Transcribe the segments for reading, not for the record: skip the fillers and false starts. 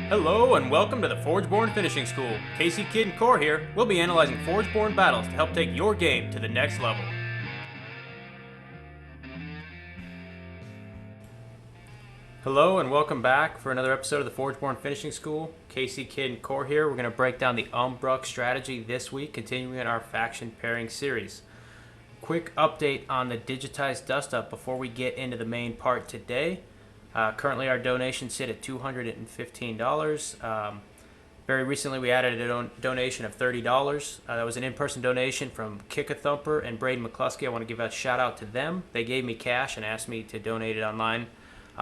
Hello and welcome to the Forgeborn Finishing School. Casey, Kid, and Core here. We'll be analyzing Forgeborn battles to help take your game to the next level. Hello and welcome back for another episode of the Forgeborn Finishing School. Casey, Kid, and Core here. We're going to break down the Umbruk Strategy this week, continuing our faction pairing series. Quick update on the digitized dust up before we get into the main part today. Currently, our donations sit at $215. Very recently, we added a donation of $30. That was an in-person donation from Kick-a-Thumper and Braden McCluskey. I want to give a shout-out to them. They gave me cash and asked me to donate it online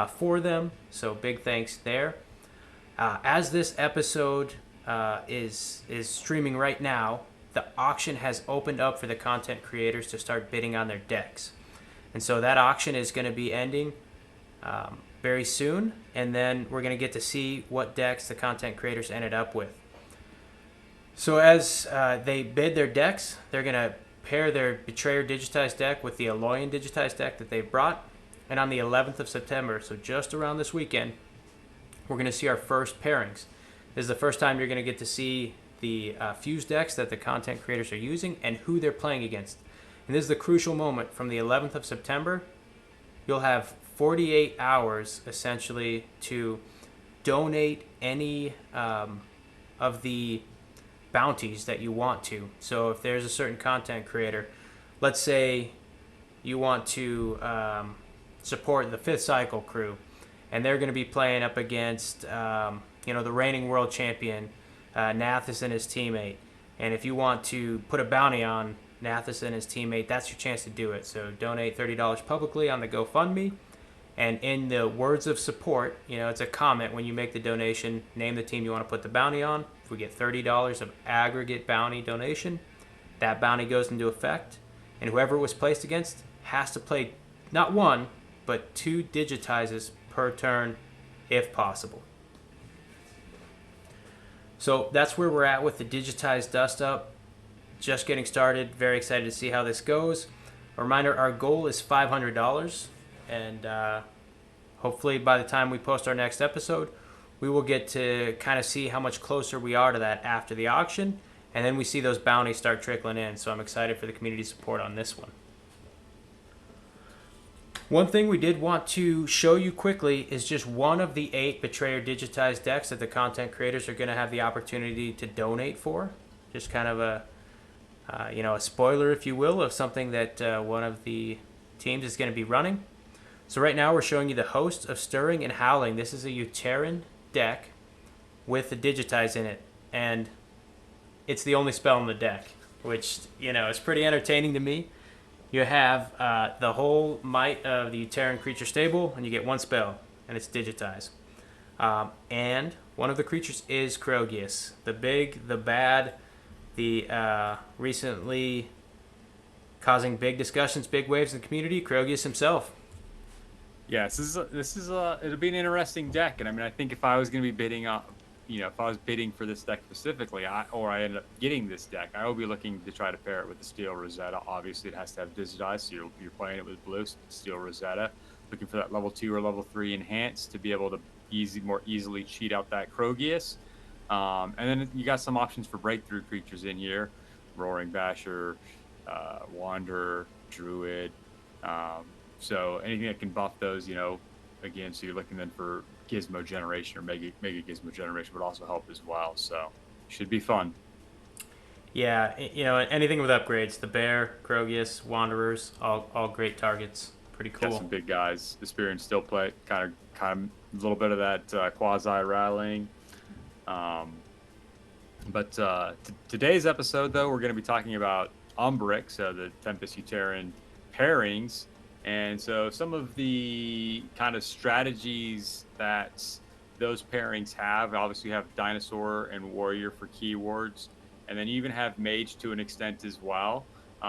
for them, so big thanks there. As this episode is streaming right now, the auction has opened up for the content creators to start bidding on their decks. And so that auction is going to be ending very soon, and then we're going to get to see what decks the content creators ended up with. So as they bid their decks, they're going to pair their Betrayer digitized deck with the Aloyan digitized deck that they brought. And on the 11th of September, so just around this weekend, we're going to see our first pairings. This is the first time you're going to get to see the fuse decks that the content creators are using and who they're playing against. And this is the crucial moment. From the 11th of September, you'll have 48 hours essentially to donate any of the bounties that you want to. So if there's a certain content creator, let's say you want to support the Fifth Cycle crew, and they're going to be playing up against the reigning world champion Nathis and his teammate. And if you want to put a bounty on Nathis and his teammate, that's your chance to do it. So donate $30 publicly on the GoFundMe. And in the words of support, it's a comment when you make the donation, name the team you want to put the bounty on. If we get $30 of aggregate bounty donation, that bounty goes into effect. And whoever it was placed against has to play not one, but 2 digitizes per turn if possible. So that's where we're at with the digitized dust up. Just getting started. Very excited to see how this goes. A reminder, our goal is $500. And hopefully by the time we post our next episode, we will get to kind of see how much closer we are to that after the auction. And then we see those bounties start trickling in. So I'm excited for the community support on this one. One thing we did want to show you quickly is just one of the 8 Betrayer digitized decks that the content creators are going to have the opportunity to donate for. Just kind of a spoiler, if you will, of something that one of the teams is going to be running. So right now we're showing you the Host of Stirring and Howling. This is a Uteran deck with the digitize in it, and it's the only spell in the deck, which is pretty entertaining to me. You have the whole might of the Uteran creature stable, and you get 1 spell, and it's digitize. And one of the creatures is Krogius, the big, the bad, the recently causing big discussions, big waves in the community, Krogius himself. Yes, it'll be an interesting deck, and I think if I was going to be bidding up, if I was bidding for this deck specifically, I ended up getting this deck, I will be looking to try to pair it with the Steel Rosetta. Obviously, it has to have digitized, so you're playing it with blue Steel Rosetta, looking for that level 2 or level 3 enhance to be able to more easily cheat out that Krogius. And then you got some options for breakthrough creatures in here: Roaring Basher, Wanderer, Druid. So anything that can buff those, again, so you're looking then for Gizmo generation or mega Gizmo generation would also help as well. So should be fun. Yeah, anything with upgrades, the Bear, Krogius, Wanderers, all great targets. Pretty cool. Got some big guys. The Spear and Still play kind of a little bit of that quasi rattling. But today's episode, though, we're going to be talking about Umbruk, so the Tempest Uteran pairings. And so some of the kind of strategies that those pairings have, obviously you have Dinosaur and Warrior for keywords, and then you even have Mage to an extent as well,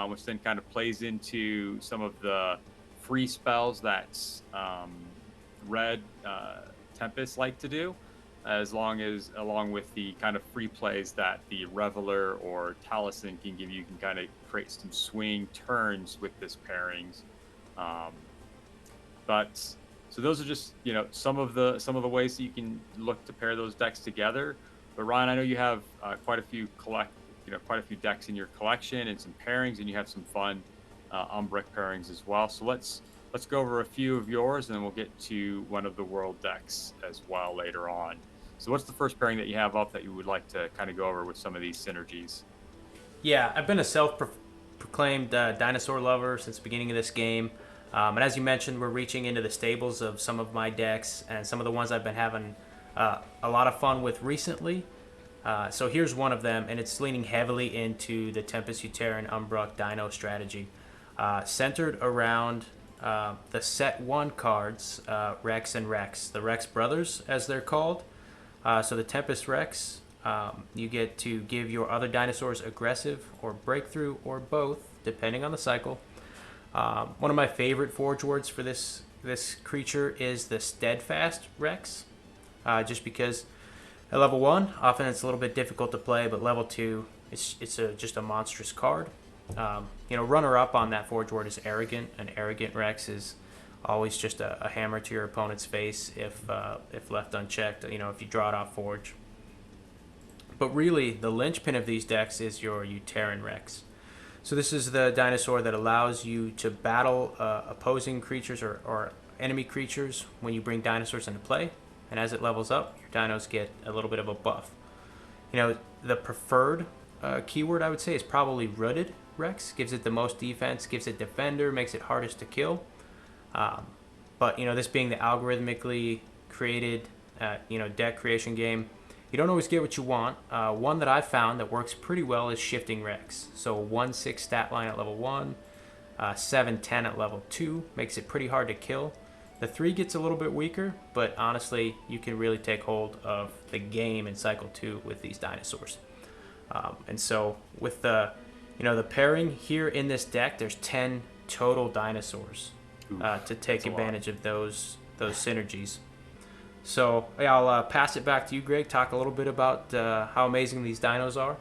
which then kind of plays into some of the free spells that Red Tempest like to do, along with the kind of free plays that the Reveler or Taliesin can give you. You can kind of create some swing turns with this pairings. But So those are just some of the ways that you can look to pair those decks together. But Ryan, I know you have quite a few decks in your collection and some pairings, and you have some fun Umbruk pairings as well. So let's go over a few of yours, and then we'll get to one of the world decks as well later on. So what's the first pairing that you have up that you would like to kind of go over with some of these synergies? Yeah, I've been a self-proclaimed dinosaur lover since the beginning of this game. And as you mentioned, we're reaching into the stables of some of my decks and some of the ones I've been having a lot of fun with recently. So here's one of them, and it's leaning heavily into the Tempest Uteran Umbruk Dino strategy, centered around the set 1 cards, Rex and Rex, the Rex brothers as they're called. So the Tempest Rex, you get to give your other dinosaurs aggressive or breakthrough or both, depending on the cycle. One of my favorite forge words for this creature is the Steadfast Rex, just because at level 1, often it's a little bit difficult to play, but level 2, it's just a monstrous card. Runner up on that forge word is Arrogant. An Arrogant Rex is always just a hammer to your opponent's face if left unchecked. If you draw it off forge. But really, the linchpin of these decks is your Uteran Rex. So this is the dinosaur that allows you to battle opposing creatures or enemy creatures when you bring dinosaurs into play. And as it levels up, your dinos get a little bit of a buff. The preferred keyword I would say is probably Rooted Rex. Gives it the most defense, gives it defender, makes it hardest to kill. But this being the algorithmically created deck creation game, you don't always get what you want. One that I've found that works pretty well is Shifting Rex. So 1/6 stat line at level 1, 7/10 at level 2, makes it pretty hard to kill. The 3 gets a little bit weaker, but honestly, you can really take hold of the game in cycle 2 with these dinosaurs. And so with the pairing here in this deck, there's 10 total dinosaurs to take advantage of those synergies. So I'll pass it back to you, Greg. Talk a little bit about how amazing these dinos are.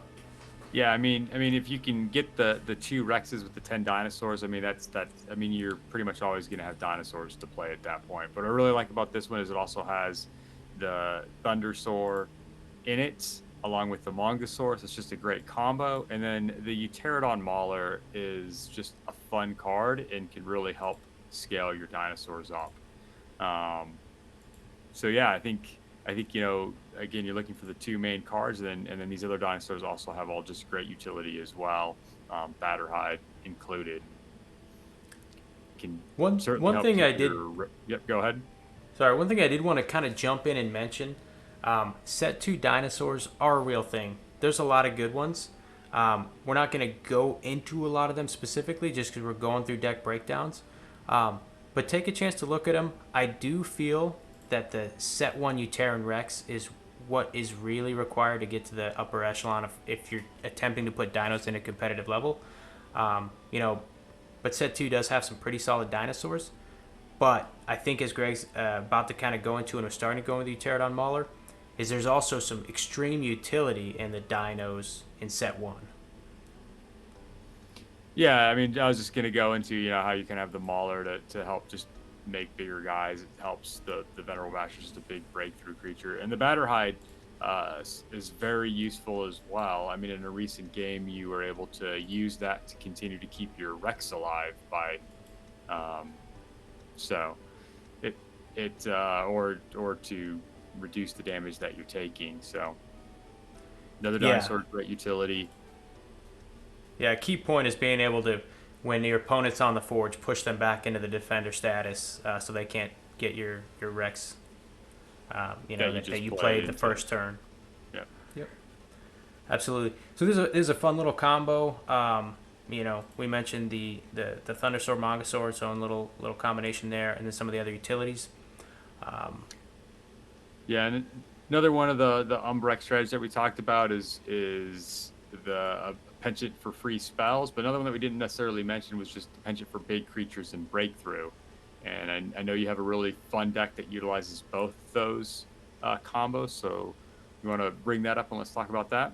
Yeah, I mean, if you can get the 2 Rexes with the 10 dinosaurs, I mean, that's I mean, you're pretty much always going to have dinosaurs to play at that point. But what I really like about this one is it also has the Thundersaur in it, along with the Mongosaurus. It's just a great combo. And then the Pterodon Mauler is just a fun card and can really help scale your dinosaurs up. So yeah, I think again, you're looking for the 2 main cards, and then these other dinosaurs also have all just great utility as well, Batterhide included. Can one thing I did. Yep, go ahead. Sorry, one thing I did want to kind of jump in and mention. Set 2 dinosaurs are a real thing. There's a lot of good ones. We're not going to go into a lot of them specifically just because we're going through deck breakdowns. But take a chance to look at them. I do feel that the set 1 Uteran Rex is what is really required to get to the upper echelon if you're attempting to put dinos in a competitive level. But set 2 does have some pretty solid dinosaurs. But I think as Greg's about to kind of go into and we're starting to go into the Pterodon Mauler, is there's also some extreme utility in the dinos in set 1. Yeah, I mean, I was just going to go into how you can have the Mauler to help just make bigger guys. It helps the Venerable Basher, just a big breakthrough creature. And the Batterhide is very useful as well. I mean, in a recent game, you were able to use that to continue to keep your Rex alive by, or to reduce the damage that you're taking. So another dinosaur, great utility. Yeah, a key point is being able to, when your opponent's on the forge, push them back into the defender status so they can't get your Rex, that you played the first turn. Yep. Absolutely. So this is a fun little combo. We mentioned the Thundersaur Mongosaur, its own little combination there, and then some of the other utilities. And another one of the Umbruk strategies that we talked about is the penchant for free spells, but another one that we didn't necessarily mention was just the penchant for big creatures and breakthrough. And I know you have a really fun deck that utilizes both those combos, so you want to bring that up and let's talk about that?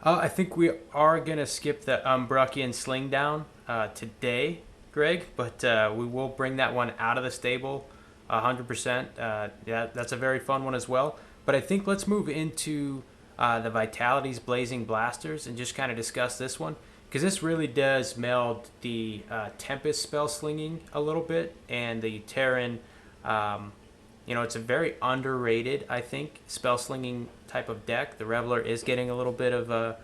I think we are going to skip the Umbrukian Sling Down today, Greg, but we will bring that one out of the stable 100%. Yeah, that's a very fun one as well. But I think let's move into the Vitality's Blazing Blasters and just kind of discuss this one, because this really does meld the Tempest spell slinging a little bit and the Terran. It's a very underrated, I think, spell slinging type of deck. The Reveler is getting a little bit of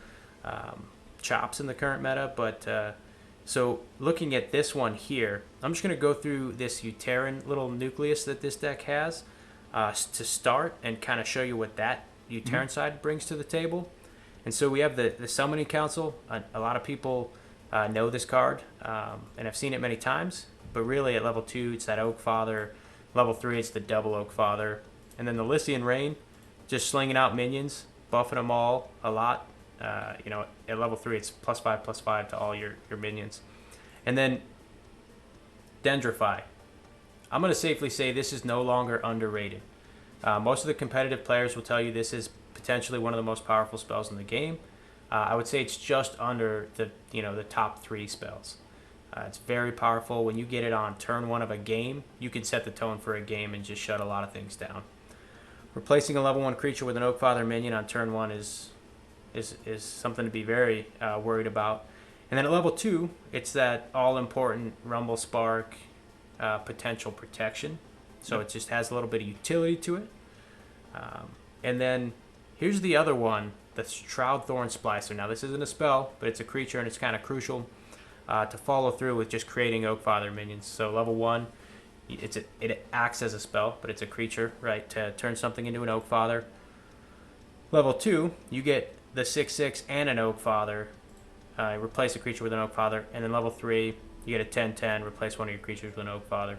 chops in the current meta, but so looking at this one here, I'm just going to go through this Uteran little nucleus that this deck has to start and kind of show you what that Uteran side brings to the table. And so we have the Summoning Council. A lot of people know this card, and I've seen it many times, but really at level 2, it's that Oak Father. Level 3, it's the double Oak Father. And then the Lycian Rain, just slinging out minions, buffing them all a lot. At level 3, it's +5/+5 to all your minions. And then Dendrify. I'm going to safely say this is no longer underrated. Most of the competitive players will tell you this is potentially one of the most powerful spells in the game. I would say it's just under the top 3 spells. It's very powerful. When you get it on turn 1 of a game, you can set the tone for a game and just shut a lot of things down. Replacing a level 1 creature with an Oak Father minion on turn 1 is something to be very worried about. And then at level 2, it's that all-important Rumble Spark potential protection. So it just has a little bit of utility to it. And then here's the other one, the Shroud Thorn Splicer. Now this isn't a spell, but it's a creature, and it's kind of crucial to follow through with just creating Oak Father minions. So level 1, it acts as a spell, but it's a creature, right, to turn something into an Oak Father. Level 2, you get the 6/6 and an Oak Father. Replace a creature with an Oak Father. And then level 3, you get a 10/10, replace one of your creatures with an Oak Father.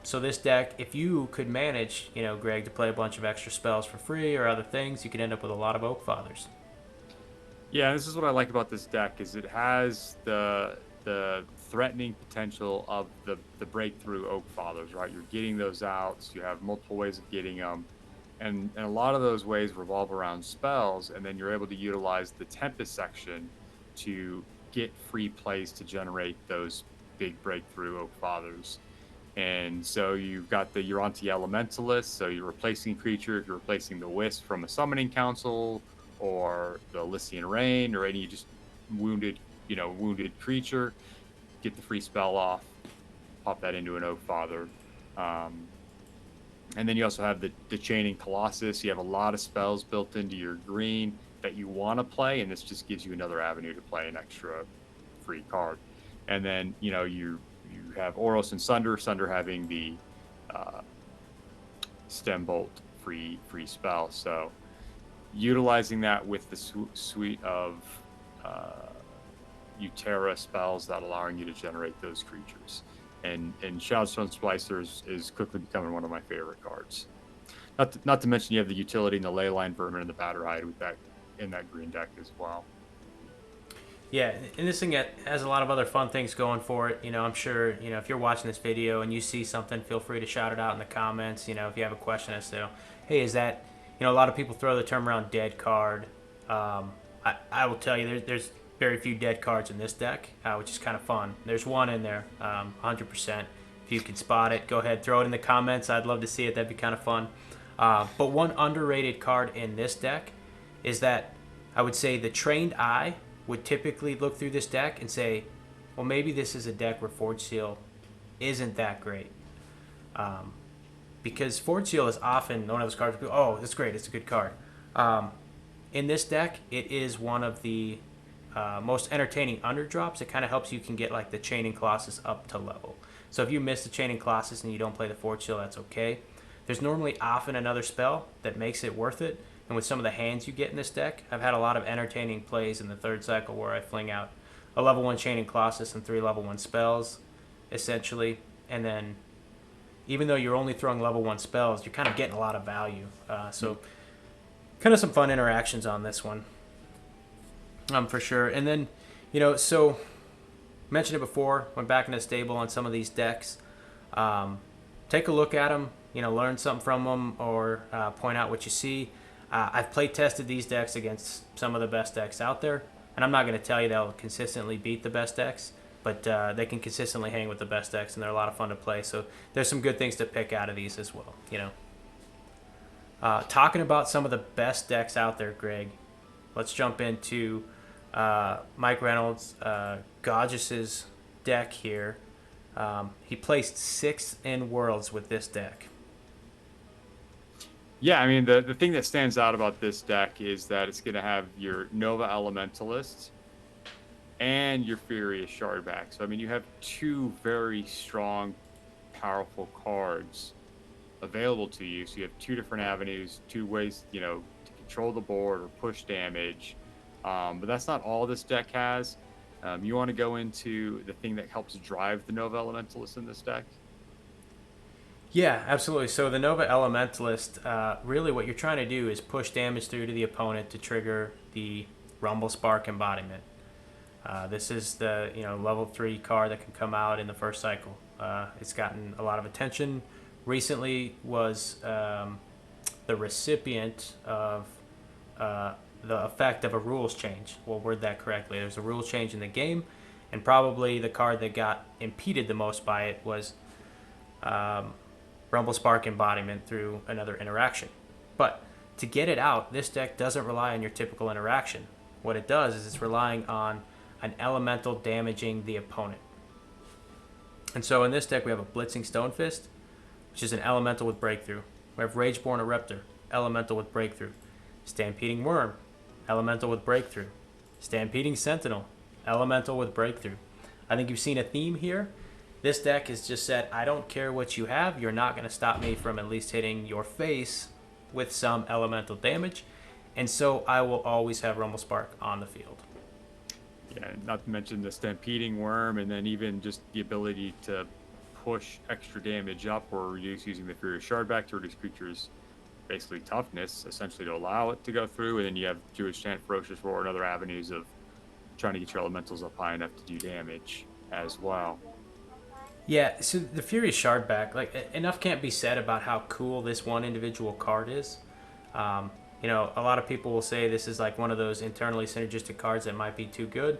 So this deck, if you could manage, Greg, to play a bunch of extra spells for free or other things, you could end up with a lot of Oak Fathers. Yeah, this is what I like about this deck, is it has the threatening potential of the breakthrough Oak Fathers, right? You're getting those out, so you have multiple ways of getting them, and a lot of those ways revolve around spells, and then you're able to utilize the Tempest section to get free plays to generate those big breakthrough Oak Fathers. And so you've got the Uranti Elementalist, so you're replacing a creature. If you're replacing the Wisp from a Summoning Council, or the Lycian Rain, or any just wounded creature, get the free spell off, pop that into an Oak Father. And then you also have the Chaining Colossus. You have a lot of spells built into your green that you want to play, and this just gives you another avenue to play an extra free card. And then you have Oros and Sunder having the Stem Bolt free spell. So utilizing that with the suite of Utera spells that allowing you to generate those creatures. And Shroudstone Splicer is quickly becoming one of my favorite cards. Not to mention you have the utility in the Leyline Vermin and the Batterhide with that in that green deck as well. Yeah, and this thing has a lot of other fun things going for it. I'm sure, if you're watching this video and you see something, feel free to shout it out in the comments. If you have a question as to, hey, is that, a lot of people throw the term around dead card. I will tell you, there's very few dead cards in this deck, which is kind of fun. There's one in there, 100%. If you can spot it, go ahead, throw it in the comments. I'd love to see it. That'd be kind of fun. But one underrated card in this deck is that I would say the trained eye would typically look through this deck and say, well, maybe this is a deck where Forge Seal isn't that great. Because Forge Seal is often one of those cards where people, oh, that's great, it's a good card. In this deck, it is one of the most entertaining underdrops. It kind of helps you can get like the Chaining Colossus up to level. So if you miss the Chaining Colossus and you don't play the Forge Seal, that's okay. There's normally often another spell that makes it worth it. And with some of the hands you get in this deck, I've had a lot of entertaining plays in the third cycle where I fling out a level 1 Chaining Colossus and 3 level 1 spells, essentially. And then, even though you're only throwing level 1 spells, you're kind of getting a lot of value. So, kind of some fun interactions on this one, for sure. And then, so, mentioned it before, went back in the stable on some of these decks. Take a look at them, learn something from them, or point out what you see. I've play tested these decks against some of the best decks out there, and I'm not going to tell you they'll consistently beat the best decks, but they can consistently hang with the best decks, and they're a lot of fun to play. So there's some good things to pick out of these as well. Talking about some of the best decks out there, Greg, let's jump into Mike Reynolds, Godge's deck here. He placed 6th in Worlds with this deck. Yeah, I mean, the thing that stands out about this deck is that it's going to have your Nova Elementalist and your Furious Shardback. So, I mean, you have 2 very strong, powerful cards available to you. So you have 2 different avenues, 2 ways, to control the board or push damage. But that's not all this deck has. You want to go into the thing that helps drive the Nova Elementalist in this deck? Yeah, absolutely. So the Nova Elementalist, really what you're trying to do is push damage through to the opponent to trigger the Rumble Spark embodiment. This is the level 3 card that can come out in the first cycle. It's gotten a lot of attention. Recently was the recipient of the effect of a rules change. We'll word that correctly. There's a rules change in the game, and probably the card that got impeded the most by it was Rumble Spark embodiment through another interaction. But to get it out, this deck doesn't rely on your typical interaction. What it does is it's relying on an elemental damaging the opponent. And so in this deck we have a Blitzing Stonefist, which is an elemental with breakthrough. We have Rageborn Eruptor, elemental with breakthrough. Stampeding Worm, elemental with breakthrough. Stampeding Sentinel, elemental with breakthrough. I think you've seen a theme here. This deck has just said, I don't care what you have, you're not going to stop me from at least hitting your face with some elemental damage. And so I will always have Rumble Spark on the field. Yeah, not to mention the Stampeding Worm, and then even just the ability to push extra damage up or reduce using the Furious Shardback to reduce creatures' basically toughness, essentially to allow it to go through. And then you have Jewish Chant, Ferocious Roar, and other avenues of trying to get your elementals up high enough to do damage as well. Yeah, so the Furious Shardback, enough can't be said about how cool this one individual card is. A lot of people will say this is like one of those internally synergistic cards that might be too good.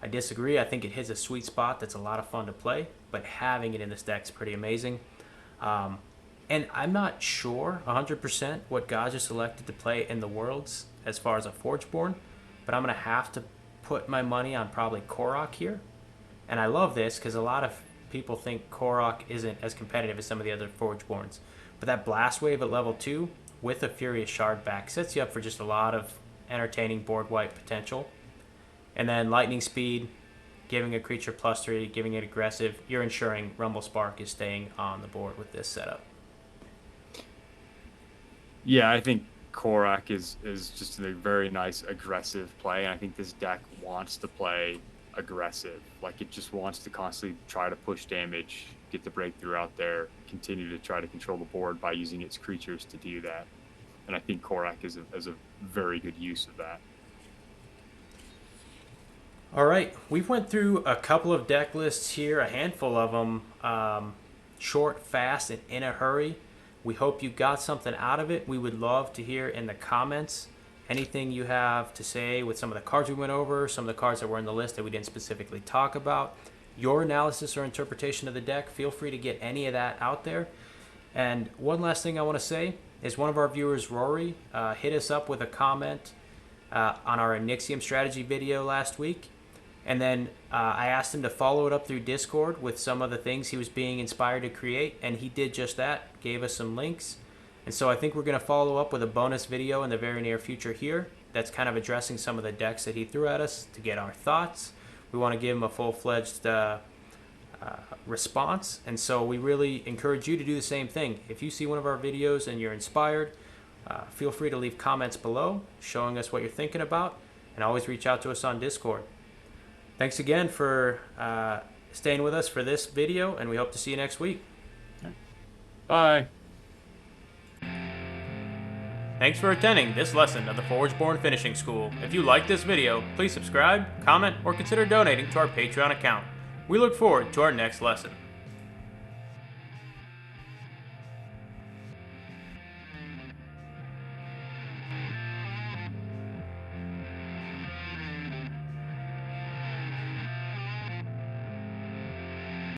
I disagree. I think it hits a sweet spot that's a lot of fun to play, but having it in this deck is pretty amazing. And I'm not sure 100% what Gaja selected to play in the Worlds as far as a Forgeborn, but I'm going to have to put my money on probably Korok here. And I love this because a lot of people think Korok isn't as competitive as some of the other Forgeborns. But that Blast Wave at level 2 with a Furious Shardback sets you up for just a lot of entertaining board wipe potential. And then Lightning Speed, giving a creature +3, giving it aggressive, you're ensuring Rumble Spark is staying on the board with this setup. Yeah, I think Korok is just a very nice aggressive play, and I think this deck wants to play aggressive. Like, it just wants to constantly try to push damage, get the breakthrough out there, continue to try to control the board by using its creatures to do that. And I think Korok is a very good use of that. All right, we've went through a couple of deck lists here, a handful of them, short, fast, and in a hurry. We hope you got something out of it. We would love to hear in the comments anything you have to say with some of the cards we went over, some of the cards that were in the list that we didn't specifically talk about, your analysis or interpretation of the deck. Feel free to get any of that out there. And one last thing I want to say is one of our viewers, Rory, hit us up with a comment on our Onyxium strategy video last week. And then I asked him to follow it up through Discord with some of the things he was being inspired to create, and he did just that, gave us some links. And so I think we're going to follow up with a bonus video in the very near future here that's kind of addressing some of the decks that he threw at us to get our thoughts. We want to give him a full-fledged response, and so we really encourage you to do the same thing. If you see one of our videos and you're inspired, feel free to leave comments below showing us what you're thinking about, and always reach out to us on Discord. Thanks again for staying with us for this video, and we hope to see you next week. Bye. Thanks for attending this lesson of the Forgeborn Finishing School. If you liked this video, please subscribe, comment, or consider donating to our Patreon account. We look forward to our next lesson.